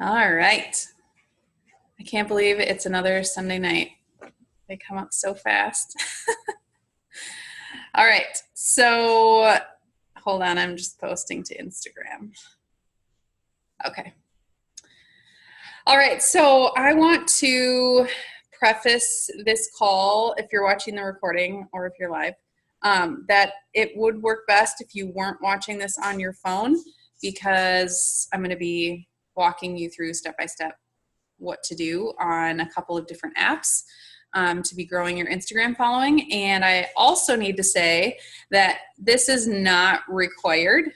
All right. I can't believe it's another Sunday night. They come up so fast. All right. So hold on. I'm just posting to Instagram. Okay. All right. So I want to preface this call, if you're watching the recording or if you're live, that it would work best if you weren't watching this on your phone, because I'm going to be walking you through step by step what to do on a couple of different apps to be growing your Instagram following. And I also need to say that this is not required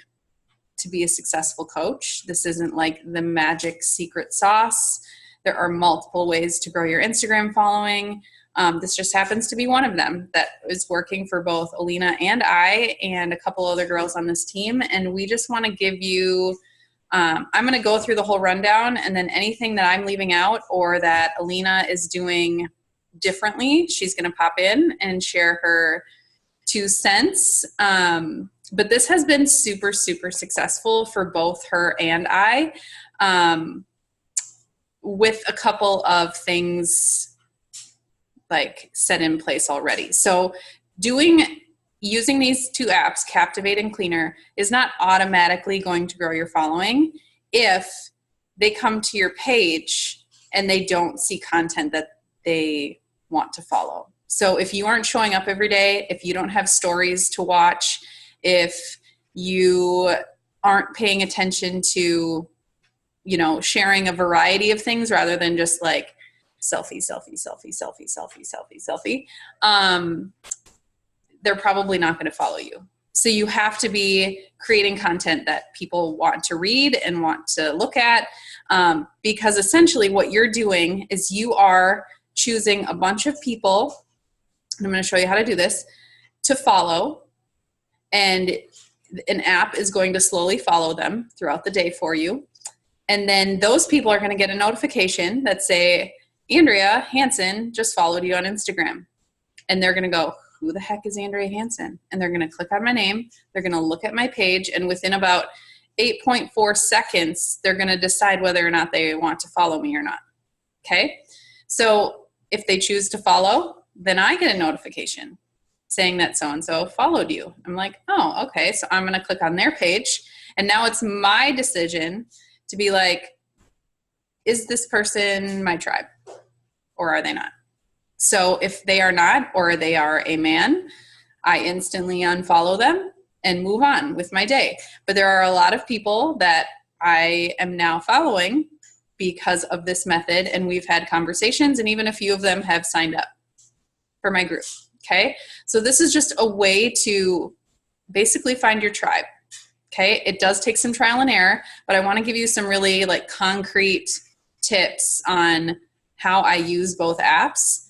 to be a successful coach. This isn't like the magic secret sauce. There are multiple ways to grow your Instagram following. This just happens to be one of them that is working for both Alina and I and a couple other girls on this team. And we just want to give you I'm going to go through the whole rundown, and then anything that I'm leaving out or that Alina is doing differently, she's going to pop in and share her 2 cents. But this has been super, super successful for both her and I, with a couple of things like set in place already. So using these two apps, Captivate and Cleaner, is not automatically going to grow your following if they come to your page and they don't see content that they want to follow. So if you aren't showing up every day, if you don't have stories to watch, if you aren't paying attention to, sharing a variety of things rather than just like selfie, they're probably not going to follow you. So you have to be creating content that people want to read and want to look at, because essentially what you're doing is you are choosing a bunch of people, and I'm going to show you how to do this, to follow, and an app is going to slowly follow them throughout the day for you. And then those people are going to get a notification that say, Andrea Hansen just followed you on Instagram. And they're going to go, who the heck is Andrea Hansen? And they're going to click on my name. They're going to look at my page. And within about 8.4 seconds, they're going to decide whether or not they want to follow me or not. Okay. So if they choose to follow, then I get a notification saying that so-and-so followed you. I'm like, oh, okay. So I'm going to click on their page. And now it's my decision to be like, is this person my tribe or are they not? So if they are not, or they are a man, I instantly unfollow them and move on with my day. But there are a lot of people that I am now following because of this method, and we've had conversations, and even a few of them have signed up for my group. Okay. So this is just a way to basically find your tribe. Okay. It does take some trial and error, but I want to give you some really like concrete tips on how I use both apps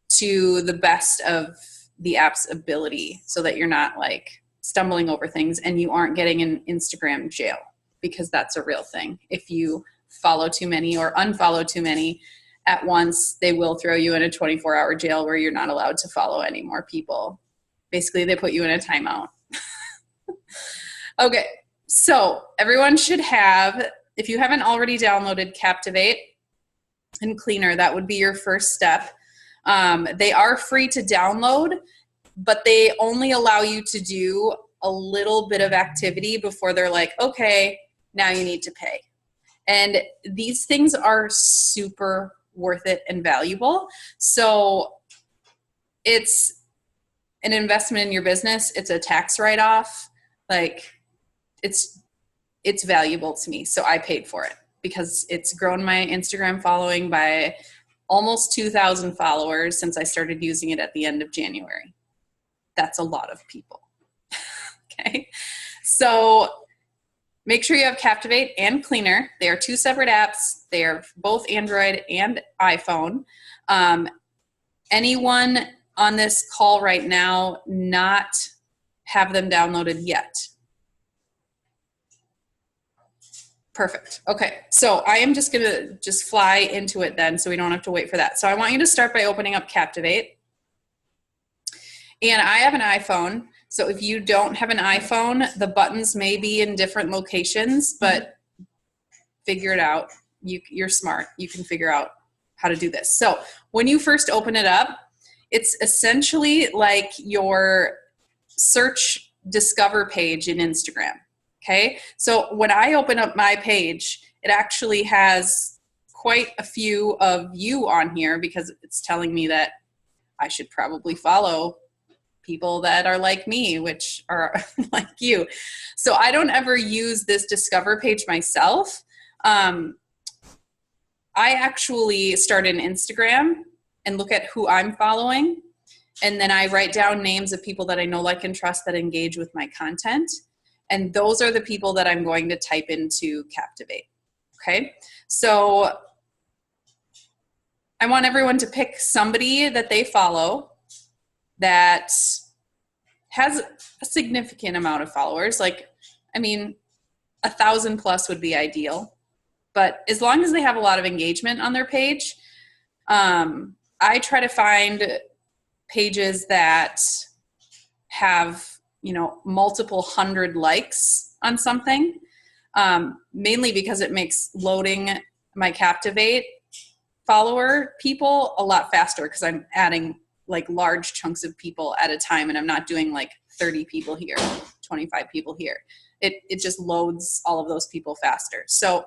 to the best of the app's ability, so that you're not like stumbling over things and you aren't getting in Instagram jail, because that's a real thing. If you follow too many or unfollow too many at once, they will throw you in a 24-hour jail where you're not allowed to follow any more people. Basically, they put you in a timeout. Okay, so everyone should have, if you haven't already downloaded Captivate and Cleaner, that would be your first step. They are free to download, but they only allow you to do a little bit of activity before they're like, okay, now you need to pay. And these things are super worth it and valuable. So it's an investment in your business. It's a tax write-off. Like it's valuable to me. So I paid for it because it's grown my Instagram following by almost 2,000 followers since I started using it at the end of January. That's a lot of people. Okay. So make sure you have Captivate and Cleaner. They are two separate apps. They are both Android and iPhone. Anyone on this call right now not have them downloaded yet? Perfect. Okay. So I am just going to just fly into it then, so we don't have to wait for that. So I want you to start by opening up Captivate. And I have an iPhone. So if you don't have an iPhone, the buttons may be in different locations, but figure it out. You're smart. You can figure out how to do this. So when you first open it up, it's essentially like your search discover page in Instagram. Okay. So when I open up my page, it actually has quite a few of you on here because it's telling me that I should probably follow people that are like me, which are like you. So I don't ever use this discover page myself. I actually start an Instagram and look at who I'm following. And then I write down names of people that I know, like, and trust that engage with my content. And those are the people that I'm going to type into Captivate. Okay. So I want everyone to pick somebody that they follow that has a significant amount of followers. Like, I mean, 1,000 plus would be ideal, but as long as they have a lot of engagement on their page, I try to find pages that have, multiple hundred likes on something, mainly because it makes loading my Captivate follower people a lot faster because I'm adding like large chunks of people at a time, and I'm not doing like 30 people here, 25 people here. It just loads all of those people faster. So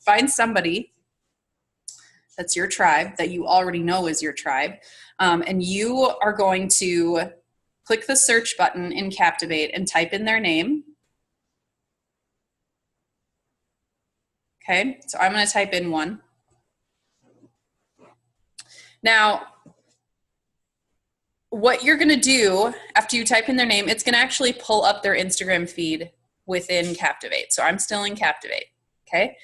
find somebody that's your tribe that you already know is your tribe, and you are going to click the search button in Captivate and type in their name. Okay, so I'm going to type in one. Now, what you're going to do after you type in their name, it's going to actually pull up their Instagram feed within Captivate. So I'm still in Captivate. Okay.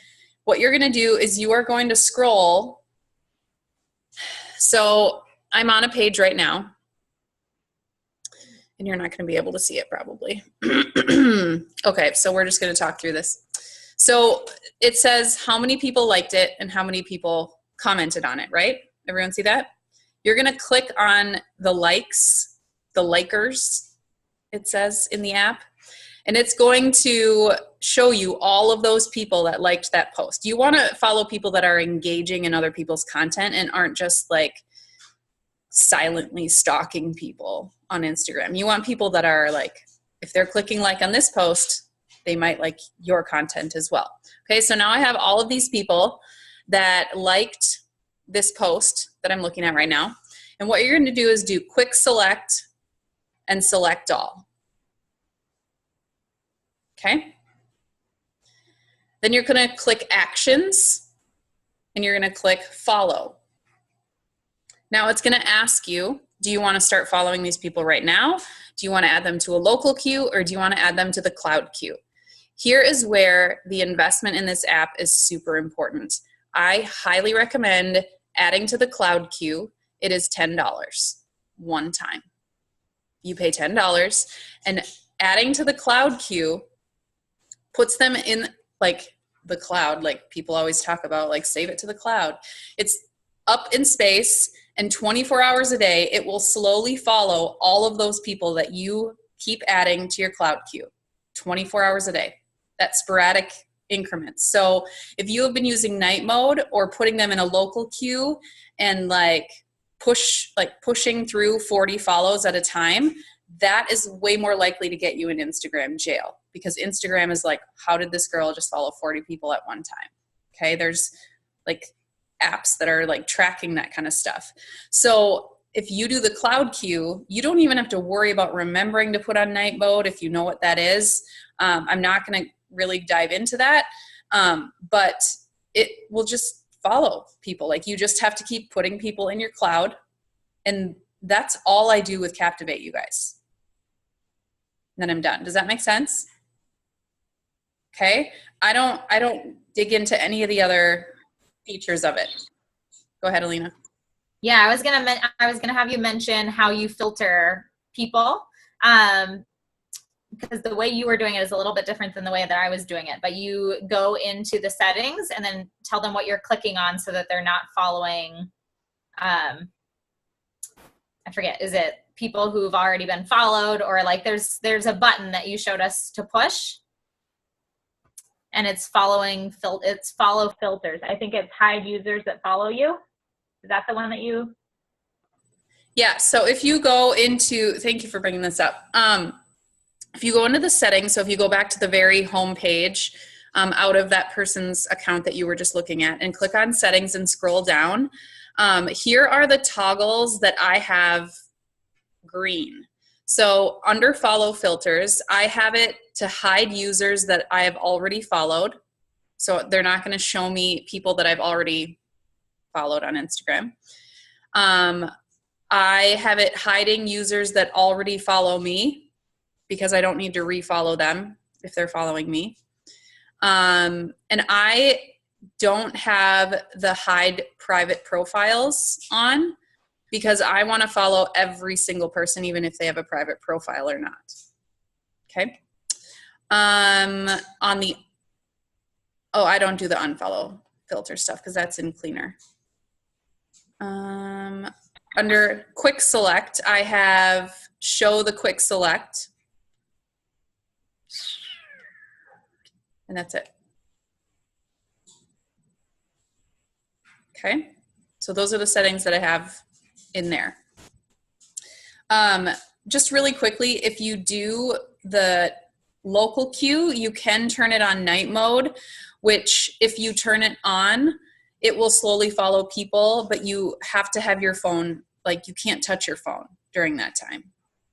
What you're going to do is you are going to scroll. So I'm on a page right now, and you're not going to be able to see it probably. Okay. So we're just going to talk through this. So it says how many people liked it and how many people commented on it, right? Everyone see that? You're going to click on the likes, the likers, it says in the app, and it's going to show you all of those people that liked that post. You want to follow people that are engaging in other people's content and aren't just like silently stalking people on Instagram. You want people that are like, if they're clicking like on this post, they might like your content as well. Okay, so now I have all of these people that liked this post that I'm looking at right now. And what you're going to do is do quick select and select all. Okay. Then you're going to click actions and you're going to click follow. Now it's going to ask you, do you want to start following these people right now? Do you want to add them to a local queue, or do you want to add them to the cloud queue? Here is where the investment in this app is super important. I highly recommend adding to the cloud queue. It is $10 one time. You pay $10, and adding to the cloud queue puts them in like the cloud, like people always talk about, like save it to the cloud. It's up in space, and 24 hours a day, it will slowly follow all of those people that you keep adding to your cloud queue 24 hours a day. That sporadic increments. So if you have been using night mode or putting them in a local queue and pushing through 40 follows at a time, that is way more likely to get you in Instagram jail, because Instagram is like, how did this girl just follow 40 people at one time? Okay. There's like apps that are like tracking that kind of stuff. So if you do the cloud queue, you don't even have to worry about remembering to put on night mode if you know what that is. I'm not going to really dive into that, but it will just follow people. Like, you just have to keep putting people in your cloud, and that's all I do with Captivate, you guys. And then I'm done. Does that make sense? Okay. I don't dig into any of the other features of it. Go ahead, Alina. Yeah, I was gonna have you mention how you filter people, because the way you were doing it is a little bit different than the way that I was doing it. But you go into the settings and then tell them what you're clicking on so that they're not following. I forget. Is it people who've already been followed, or like there's a button that you showed us to push? and it's it's follow filters. I think it's hide users that follow you. Is that the one that you? Yeah. So if you go into, thank you for bringing this up. If you go into the settings, so if you go back to the very home page, out of that person's account that you were just looking at, and click on settings and scroll down, here are the toggles that I have green. So under follow filters, I have it to hide users that I have already followed. So they're not going to show me people that I've already followed on Instagram. I have it hiding users that already follow me because I don't need to refollow them if they're following me. And I don't have the hide private profiles on because I want to follow every single person, even if they have a private profile or not. Okay. I don't do the unfollow filter stuff because that's in Cleaner. Under quick select, I have show the quick select. And that's it. Okay. So those are the settings that I have in there. Just really quickly, if you do the local queue, you can turn it on night mode, which if you turn it on, it will slowly follow people, but you have to have your phone, like you can't touch your phone during that time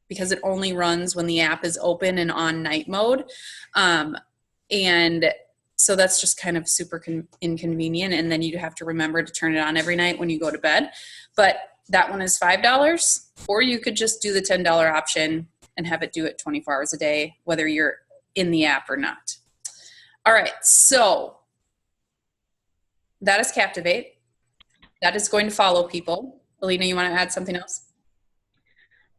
because it only runs when the app is open and on night mode. And so that's just kind of super inconvenient. And then you have to remember to turn it on every night when you go to bed. But that one is $5, or you could just do the $10 option and have it do it 24 hours a day, whether you're in the app or not. All right, so that is Captivate. That is going to follow people. Alina, you want to add something else?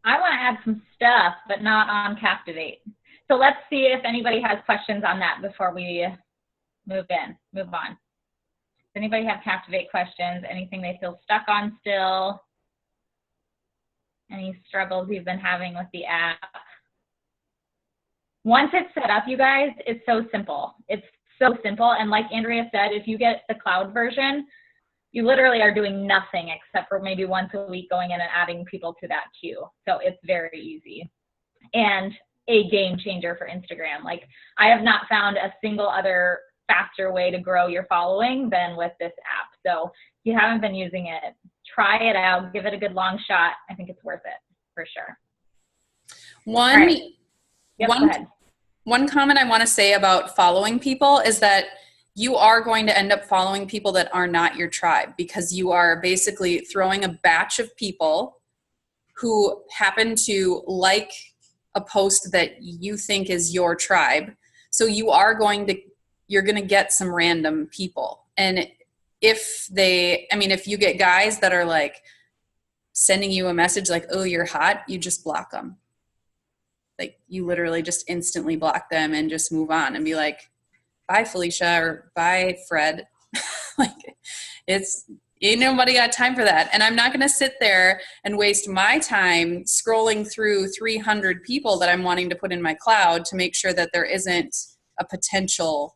I want to add some stuff, but not on Captivate. So let's see if anybody has questions on that before we move on. Does anybody have Captivate questions? Anything they feel stuck on still? Any struggles you've been having with the app? Once it's set up, you guys, it's so simple. It's so simple. And like Andrea said, if you get the cloud version, you literally are doing nothing except for maybe once a week going in and adding people to that queue. So it's very easy and a game changer for Instagram. Like, I have not found a single other faster way to grow your following than with this app. So if you haven't been using it, try it out, give it a good long shot. I think it's worth it for sure. One comment I want to say about following people is that you are going to end up following people that are not your tribe, because you are basically throwing a batch of people who happen to like a post that you think is your tribe. So you're going to get some random people. And if you get guys that are like sending you a message like, oh, you're hot, you just block them. Like, you literally just instantly block them and just move on and be like, bye, Felicia, or bye, Fred. Like, ain't nobody got time for that. And I'm not going to sit there and waste my time scrolling through 300 people that I'm wanting to put in my cloud to make sure that there isn't a potential,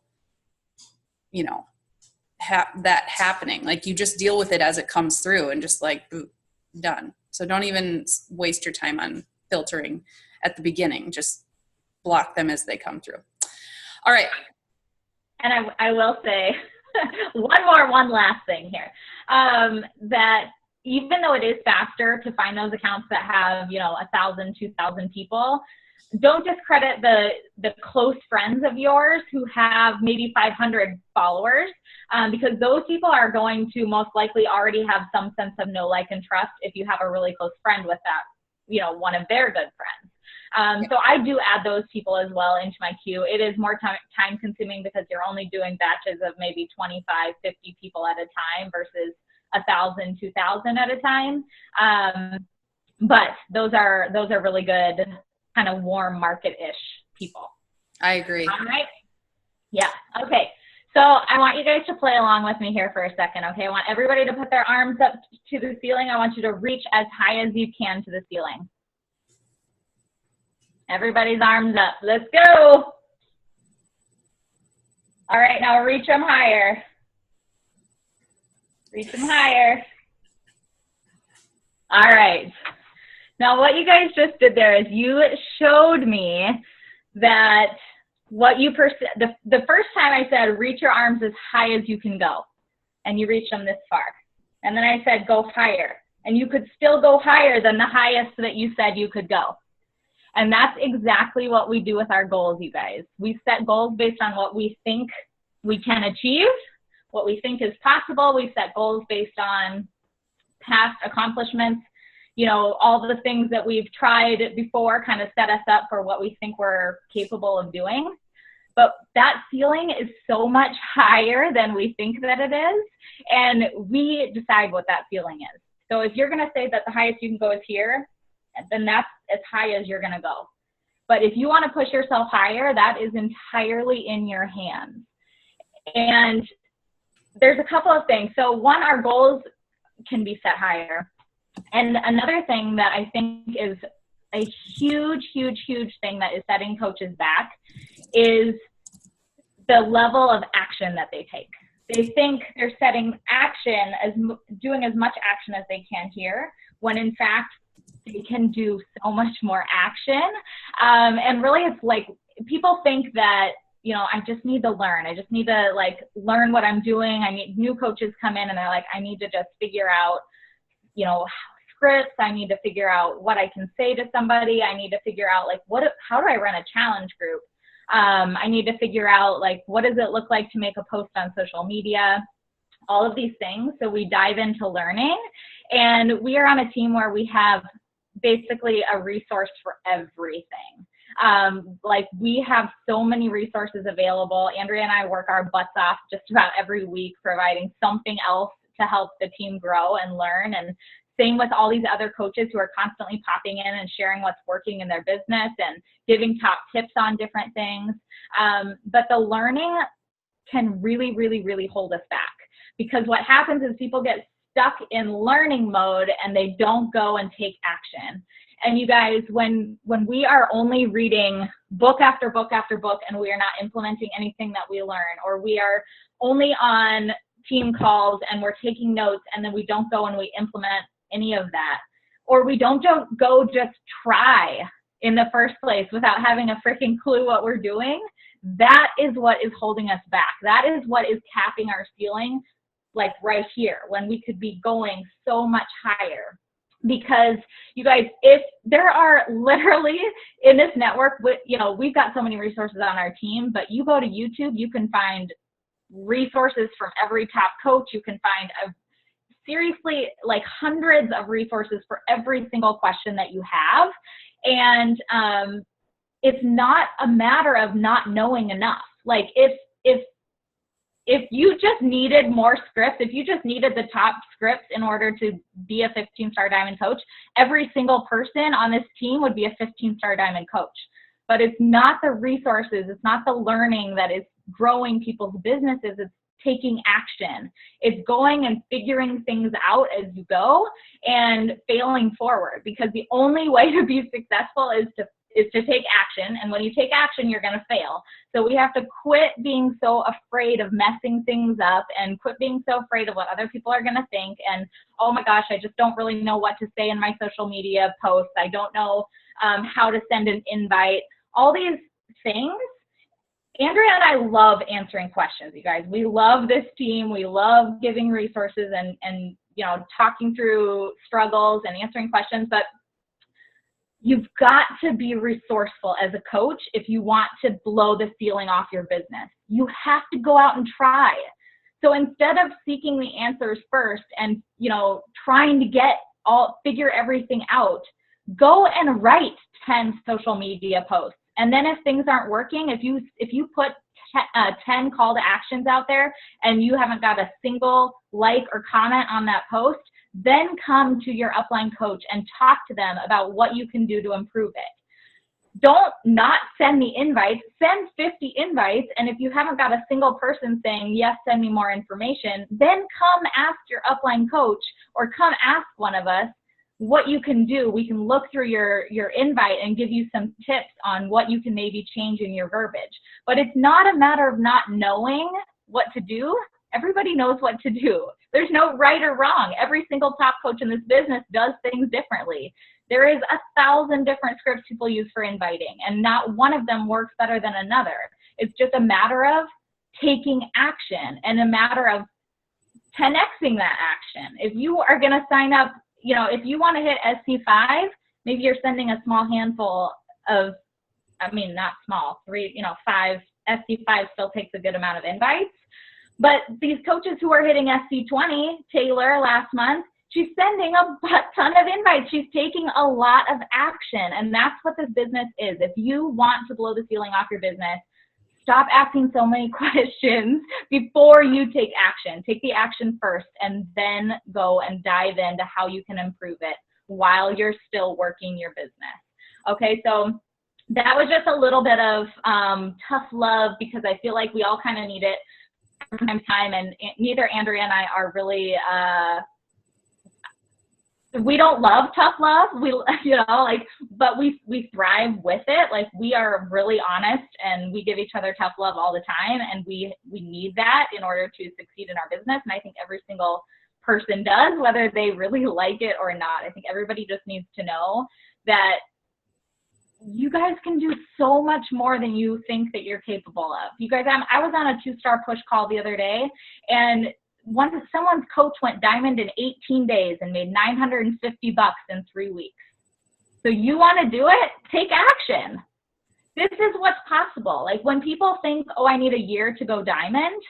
that happening. Like, you just deal with it as it comes through and just like, boop, done. So don't even waste your time on filtering at the beginning. Just block them as they come through. All right. And I will say one last thing here, that even though it is faster to find those accounts that have, 1,000, 2,000 people, don't discredit the close friends of yours who have maybe 500 followers, because those people are going to most likely already have some sense of know, like, and trust if you have a really close friend with that, one of their good friends. So I do add those people as well into my queue. It is more time consuming because you're only doing batches of maybe 25, 50 people at a time versus 1,000, 2,000 at a time. But those are really good, kind of warm market-ish people. I agree. All right. Yeah. Okay. So I want you guys to play along with me here for a second. Okay. I want everybody to put their arms up to the ceiling. I want you to reach as high as you can to the ceiling. Everybody's arms up. Let's go. All right, now reach them higher. Reach them higher. All right. Now what you guys just did there is you showed me that what you the first time I said reach your arms as high as you can go, and you reached them this far. And then I said go higher, and you could still go higher than the highest that you said you could go. And that's exactly what we do with our goals, you guys. We set goals based on what we think we can achieve, what we think is possible. We set goals based on past accomplishments. You know, all the things that we've tried before kind of set us up for what we think we're capable of doing. But that ceiling is so much higher than we think that it is, and we decide what that ceiling is. So if you're going to say that the highest you can go is here, then that's as high as you're going to go. But if you want to push yourself higher, that is entirely in your hands. And there's a couple of things. So one, our goals can be set higher. And another thing that I think is a huge, huge, huge thing that is setting coaches back is the level of action that they take. They think they're setting action as doing as much action as they can here, when in fact they can do so much more action. And really it's like people think that, you know, I just need to learn. I just need to like learn what I'm doing. I need new coaches come in and they're like, I need to just figure out, you know, scripts. I need to figure out what I can say to somebody. I need to figure out like how do I run a challenge group? I need to figure out like what does it look like to make a post on social media, all of these things. So we dive into learning, and we are on a team where we have basically a resource for everything. Like we have so many resources available. Andrea and I work our butts off just about every week providing something else to help the team grow and learn. And same with all these other coaches who are constantly popping in and sharing what's working in their business and giving top tips on different things. But the learning can really, really, really hold us back, because what happens is people get stuck in learning mode and they don't go and take action. And you guys, when we are only reading book after book after book and we are not implementing anything that we learn, or we are only on team calls and we're taking notes and then we don't go and we implement any of that, or we don't go just try in the first place without having a freaking clue what we're doing, that is what is holding us back. That is what is capping our ceiling, like right here, when we could be going so much higher. Because you guys, if there are literally in this network, you know, we've got so many resources on our team, but you go to YouTube, you can find resources from every top coach. You can find seriously like hundreds of resources for every single question that you have. And it's not a matter of not knowing enough. Like if you just needed more scripts, if you just needed the top scripts in order to be a 15-star diamond coach, every single person on this team would be a 15-star diamond coach. But it's not the resources, it's not the learning that is growing people's businesses, it's taking action. It's going and figuring things out as you go and failing forward, because the only way to be successful is to take action. And when you take action, you're going to fail. So we have to quit being so afraid of messing things up and quit being so afraid of what other people are going to think. And, oh my gosh, I just don't really know what to say in my social media posts. I don't know how to send an invite. All these things. Andrea and I love answering questions, you guys. We love this team. We love giving resources and you know, talking through struggles and answering questions, but you've got to be resourceful as a coach if you want to blow the ceiling off your business. You have to go out and try. So instead of seeking the answers first and, you know, trying to figure everything out, go and write 10 social media posts. And then if things aren't working, if you put 10 call to actions out there and you haven't got a single like or comment on that post, then come to your upline coach and talk to them about what you can do to improve it. Don't not send the invites, send 50 invites. And if you haven't got a single person saying, yes, send me more information, then come ask your upline coach or come ask one of us, what you can do. We can look through your invite and give you some tips on what you can maybe change in your verbiage. But it's not a matter of not knowing what to do. Everybody knows what to do. There's no right or wrong. Every single top coach in this business does things differently. There is 1,000 different scripts people use for inviting, and not one of them works better than another. It's just a matter of taking action and a matter of 10xing that action. If you are going to sign up, if you want to hit SC5, maybe you're sending a small handful of, not small, 5, SC5 still takes a good amount of invites. But these coaches who are hitting SC20, Taylor last month, she's sending a ton of invites. She's taking a lot of action. And that's what this business is. If you want to blow the ceiling off your business, stop asking so many questions before you take action. Take the action first and then go and dive into how you can improve it while you're still working your business. Okay, so that was just a little bit of tough love, because I feel like we all kind of need it from time, and neither Andrea and I are really we don't love tough love. But we thrive with it. Like, we are really honest and we give each other tough love all the time, and we need that in order to succeed in our business. And I think every single person does, whether they really like it or not. I think everybody just needs to know that you guys can do so much more than you think that you're capable of. You guys, I was on a 2-star push call the other day, and someone's coach went diamond in 18 days and made $950 in 3 weeks. So you want to do it? Take action. This is what's possible. Like, when people think, oh, I need a year to go diamond,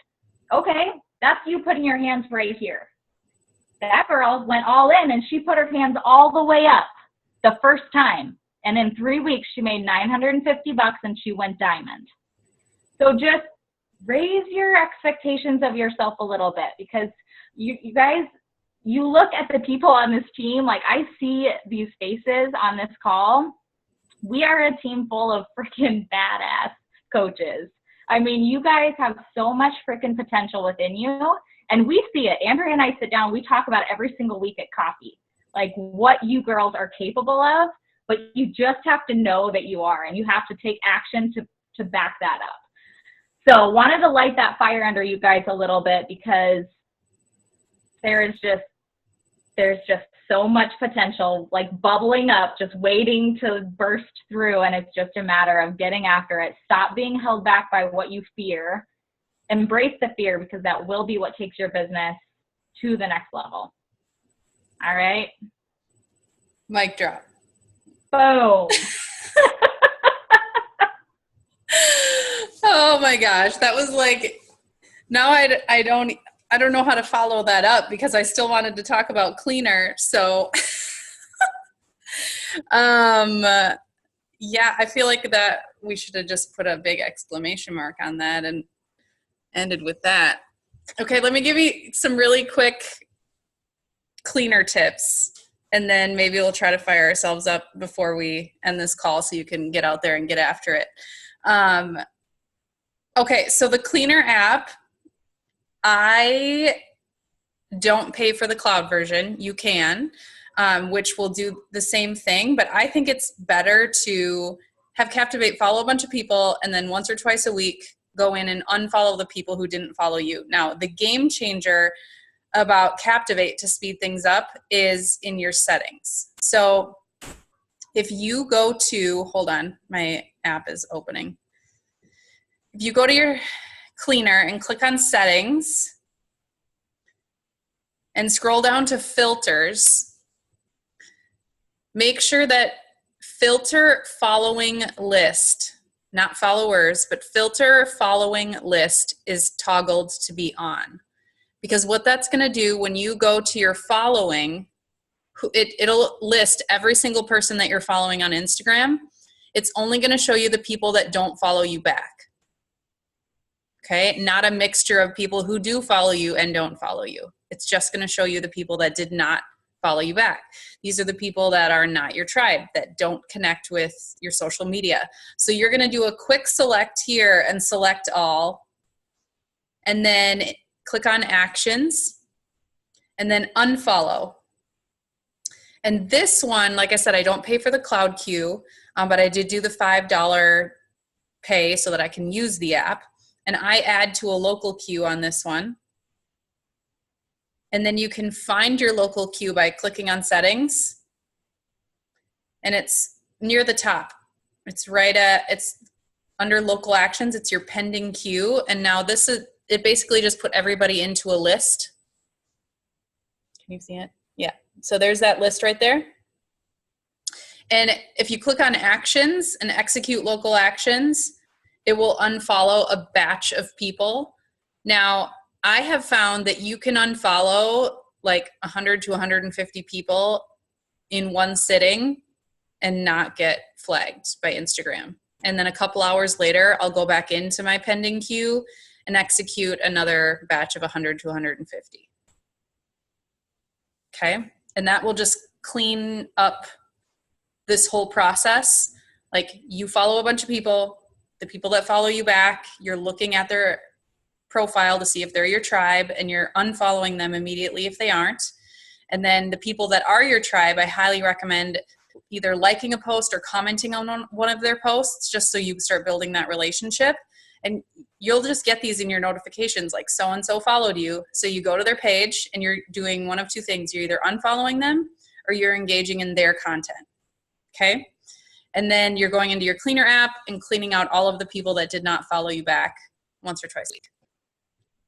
okay, that's you putting your hands right here. That girl went all in, and she put her hands all the way up the first time. And in 3 weeks, she made $950 and she went diamond. So just raise your expectations of yourself a little bit, because you guys, you look at the people on this team, like, I see these faces on this call. We are a team full of freaking badass coaches. I mean, you guys have so much freaking potential within you, and we see it. Andrea and I sit down, we talk about it every single week at coffee, like what you girls are capable of. But you just have to know that you are, and you have to take action to back that up. So wanted to light that fire under you guys a little bit, because there's just so much potential, like, bubbling up, just waiting to burst through, and it's just a matter of getting after it. Stop being held back by what you fear. Embrace the fear, because that will be what takes your business to the next level. All right? Mic drop. Boom. Oh my gosh, that was like, now I don't know how to follow that up, because I still wanted to talk about cleaner. So yeah, I feel like that we should have just put a big exclamation mark on that and ended with that. Okay, let me give you some really quick cleaner tips, and then maybe we'll try to fire ourselves up before we end this call so you can get out there and get after it. Okay, so the Cleaner app, I don't pay for the cloud version. You can, which will do the same thing, but I think it's better to have Captivate follow a bunch of people, and then once or twice a week go in and unfollow the people who didn't follow you. Now, the game changer about Captivate to speed things up is in your settings. So if you go to, hold on, my app is opening. If you go to your Cleaner and click on settings and scroll down to filters, make sure that filter following list, not followers, but filter following list is toggled to be on. Because what that's going to do when you go to your following, it'll list every single person that you're following on Instagram. It's only going to show you the people that don't follow you back. Okay, not a mixture of people who do follow you and don't follow you. It's just going to show you the people that did not follow you back. These are the people that are not your tribe, that don't connect with your social media. So you're going to do a quick select here and select all, and then click on actions, and then unfollow. And this one, like I said, I don't pay for the cloud queue, but I did do the $5 pay so that I can use the app. And I add to a local queue on this one. And then you can find your local queue by clicking on settings. And it's near the top. It's it's under local actions. It's your pending queue. And now it basically just put everybody into a list. Can you see it? Yeah. So there's that list right there. And if you click on actions and execute local actions, it will unfollow a batch of people. Now, I have found that you can unfollow like 100 to 150 people in one sitting and not get flagged by Instagram. And then a couple hours later, I'll go back into my pending queue and execute another batch of 100 to 150. Okay? And that will just clean up this whole process. Like, you follow a bunch of people, the people that follow you back, you're looking at their profile to see if they're your tribe, and you're unfollowing them immediately if they aren't. And then the people that are your tribe, I highly recommend either liking a post or commenting on one of their posts, just so you start building that relationship. And you'll just get these in your notifications, like so-and-so followed you. So you go to their page and you're doing one of two things. You're either unfollowing them or you're engaging in their content. Okay? And then you're going into your cleaner app and cleaning out all of the people that did not follow you back once or twice a week.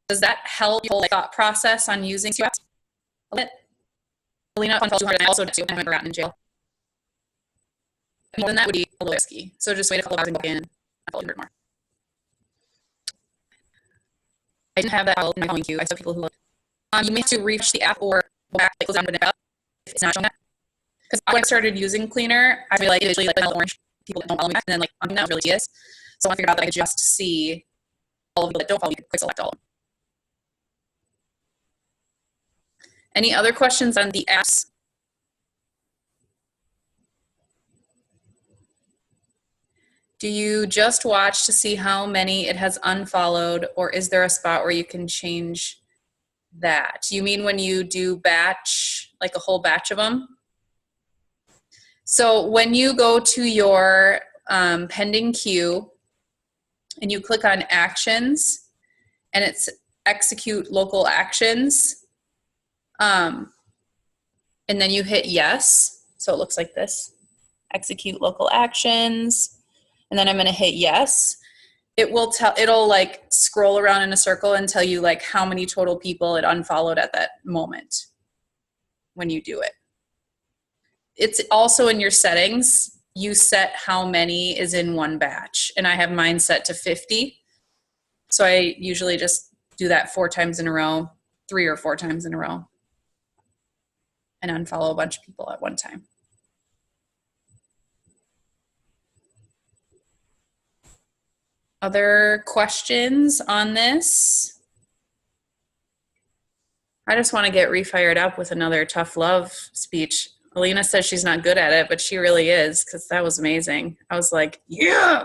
Does that help your thought process on using apps a bit? Alina unfollowed 200, and I also did too, and I haven't gotten in jail. More than that would be a little risky. So just wait a couple hours and go in and follow a bit more. I didn't have that in my following queue. I saw people who you may have to refresh the app or go back, like, close down the app if it's not showing that. Because when I started using Cleaner, I realized it usually, like, the orange people that don't follow me back, and then, like, that was really tedious. So I figured out that I could just see all of the people that don't follow me, quick select all of them. Any other questions on the apps? Do you just watch to see how many it has unfollowed, or is there a spot where you can change that? You mean when you do batch, like a whole batch of them? So when you go to your pending queue and you click on actions and it's execute local actions, and then you hit yes. So it looks like this, execute local actions. And then I'm going to hit yes. It'll like scroll around in a circle and tell you like how many total people it unfollowed at that moment when you do it. It's also in your settings. You set how many is in one batch, and I have mine set to 50. So I usually just do that 4 times in a row, 3 or 4 times in a row, and unfollow a bunch of people at one time. Other questions on this? I just want to get refired up with another tough love speech. Alina says she's not good at it, but she really is, because that was amazing. I was like, yeah.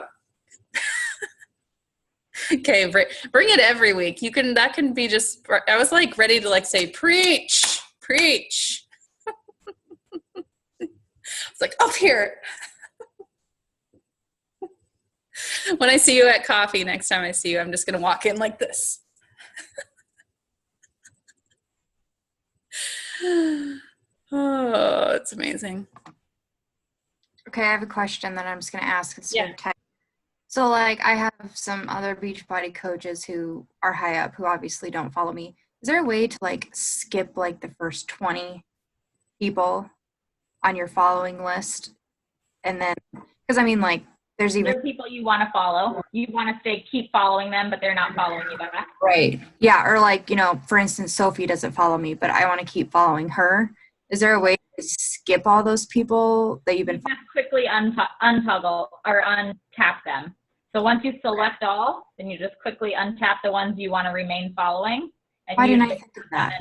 Okay, bring it every week. That can be just, I was like ready to like say, preach, preach. It's like, up here. When I see you at coffee, next time I see you, I'm just going to walk in like this. Oh, it's amazing. Okay, I have a question that I'm just going to ask. Yeah. So, like, I have some other Beachbody coaches who are high up who obviously don't follow me. Is there a way to, like, skip, like, the first 20 people on your following list? And then, because, I mean, like, there's people you want to follow. You want to keep following them, but they're not following you back. Right. Yeah, or, like, you know, for instance, Sophie doesn't follow me, but I want to keep following her. Is there a way to skip all those people that you've been following? Just quickly untoggle or untap them. So once you select all, then you just quickly untap the ones you want to remain following. And Why didn't I think of that?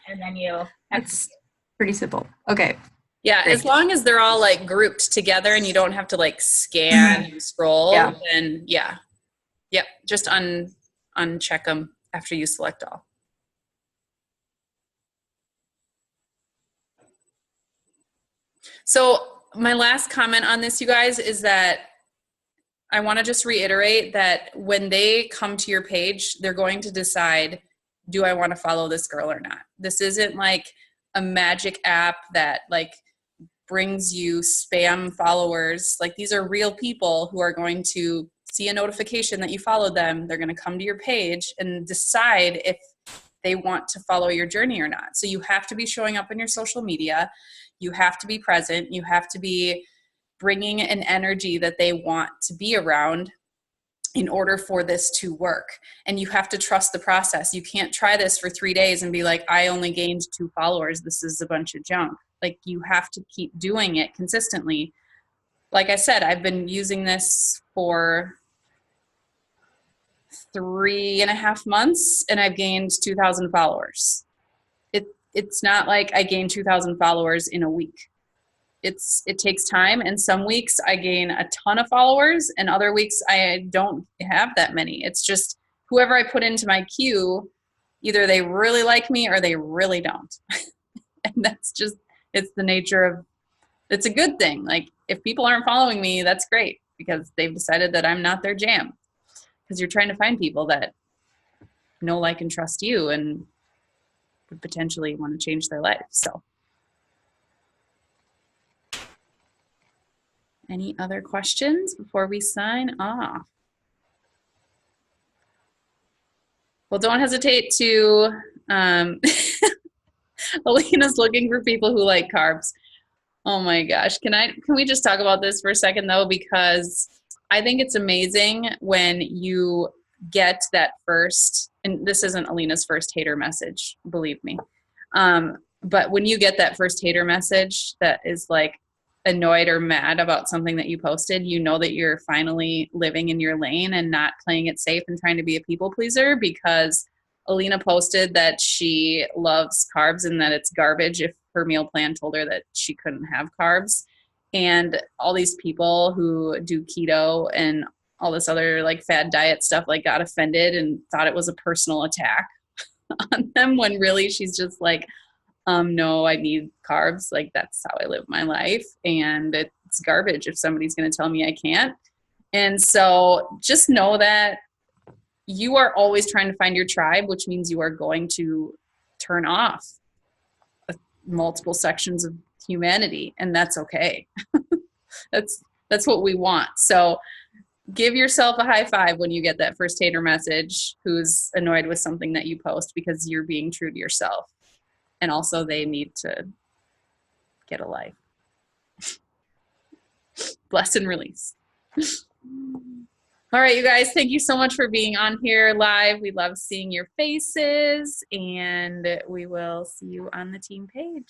And then you. It's pretty simple. Okay. Yeah, Great. as long as they're all like grouped together and you don't have to like scan and scroll, then yeah. Yep, just uncheck them after you select all. So my last comment on this, you guys, is that I want to just reiterate that when they come to your page, they're going to decide, do I want to follow this girl or not? This isn't like a magic app that like brings you spam followers. Like, these are real people who are going to see a notification that you followed them. They're going to come to your page and decide if they want to follow your journey or not. So you have to be showing up in your social media. You have to be present. You have to be bringing an energy that they want to be around in order for this to work. And you have to trust the process. You can't try this for 3 days and be like, I only gained 2 followers. This is a bunch of junk. Like, you have to keep doing it consistently. Like I said, I've been using this for 3.5 months and I've gained 2,000 followers. It's not like I gained 2,000 followers in a week. It takes time, and some weeks I gain a ton of followers and other weeks I don't have that many. It's just whoever I put into my queue, either they really like me or they really don't. And that's just, it's the nature of, it's a good thing. Like, if people aren't following me, that's great, because they've decided that I'm not their jam. Because you're trying to find people that know, like, and trust you and would potentially want to change their life. So, any other questions before we sign off? Well, don't hesitate to, Alina's looking for people who like carbs. Oh my gosh. Can we just talk about this for a second though? Because I think it's amazing when you get that first, and this isn't Alina's first hater message, believe me. But when you get that first hater message that is like annoyed or mad about something that you posted, you know that you're finally living in your lane and not playing it safe and trying to be a people pleaser, because Alina posted that she loves carbs and that it's garbage if her meal plan told her that she couldn't have carbs. And all these people who do keto and all this other like fad diet stuff like got offended and thought it was a personal attack on them, when really she's just like, no, I need carbs. Like, that's how I live my life. And it's garbage if somebody's going to tell me I can't. And so just know that you are always trying to find your tribe, which means you are going to turn off multiple sections of humanity, and that's okay. That's what we want. So give yourself a high five when you get that first hater message who's annoyed with something that you post, because you're being true to yourself. And also, they need to get a life. Bless and release. All right, you guys, thank you so much for being on here live. We love seeing your faces, and we will see you on the team page.